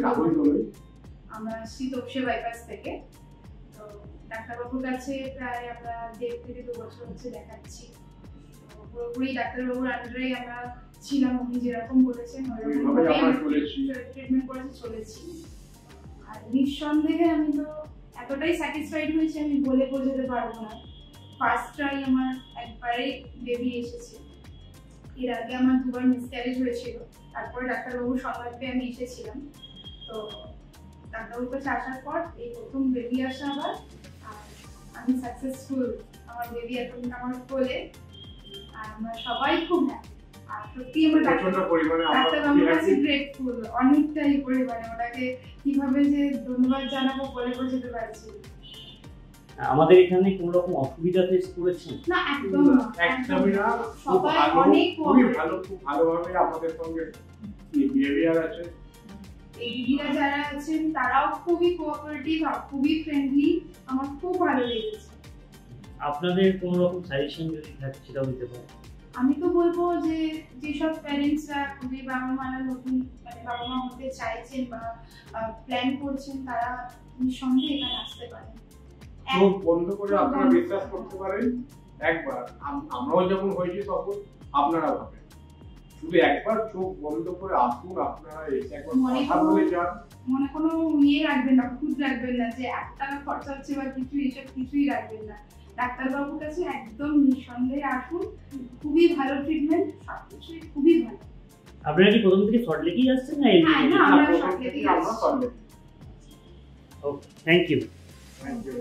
রাহুল। আমরা আসছি তপসে বাইপাস থেকে। তো ডাক্তারবাবুর কাছে প্রায় আমরা 1.5 থেকে 2 বছর হচ্ছে দেখাচ্ছি। তো পুরোপুরি ডাক্তারবাবুর আন্ডারেই আমরা ছিলাম, উনি যেরকম বলেছেন ওইরকমভাবে আমরা ট্রিটমেন্ট করে চলেছি। আর নিঃসন্দেহে আমি তো এতটাই স্যাটিসফাইড হয়েছি আমি বলে বোঝাতে পারবো না। ফার্স্ট ট্রাই আমার একবারে বেবি এসেছে, এর আগে আমার 2বার মিসক্যারেজ হয়েছিল, তারপরে ডাক্তারবাবুর সংবাদ পেয়ে আমি এসেছিলাম। তো ডাক্তারবাবুর কাছে আসার পর এই প্রথম বেবি আসা আবার, আর আমি সাকসেসফুল, আমার বেবি এখন আমার কোলে, আর আমরা সবাই খুব হ্যাপি। আর সত্যি আমরা ডাক্তারবাবুর কাছে গ্রেটফুল, অনেকটাই পরিমাণে। ওনাকে কিভাবে যে ধন্যবাদ জানাবো বলে বোঝাতে পারছি। আমাদের এখানে কোন রকম অসুবিধা ফেস করেছেন? না, একদম না, একদমই না। সবাই অনেক খুব ভালোভাবে আমাদের সঙ্গে বিহেভিয়ার আছে। এই দিদিরা যারা আছেন তারাও খুবই কোঅপারেটিভ আর খুবই ফ্রেন্ডলি, আমার খুব ভালো লেগেছে। আপনাদের কোন রকম সাজেশন যদি থাকে সেটাও দিতে পারেন। আমি তো বলবো যে যেসব প্যারেন্টসরা খুবই বাবা মারা নতুন বাবা মা হতে চাইছেন বা প্ল্যান করছেন, তারা নিঃসন্দেহে এখানে আসতে পারেন। চোখ বন্ধ করে আপনারা বিশ্বাস করতে পারেন, একবার আমরাও যেমন হয়েছি তখন আপনারা ভাবেন, শুধু একবার চোখ বন্ধ করে আসুন, আপনারা এসে একবার কথা বলে যান। মনে কোনো ইয়ে রাখবেন না, খুদ রাখবেন না যে 1 টাকা খরচা হচ্ছে বা কিছু, এসব কিছুই রাখবেন না। ডাক্তারবাবুর কাছে একদম নিঃসন্দেহে আসুন, খুবই ভালো ট্রিটমেন্ট, সবকিছুই খুবই ভালো। আপনারা কি প্রথম থেকে সল্টলেকেই আসছেন না? না, আমরা সল্টলেকেই আসছি। Okay, thank you. Thank you.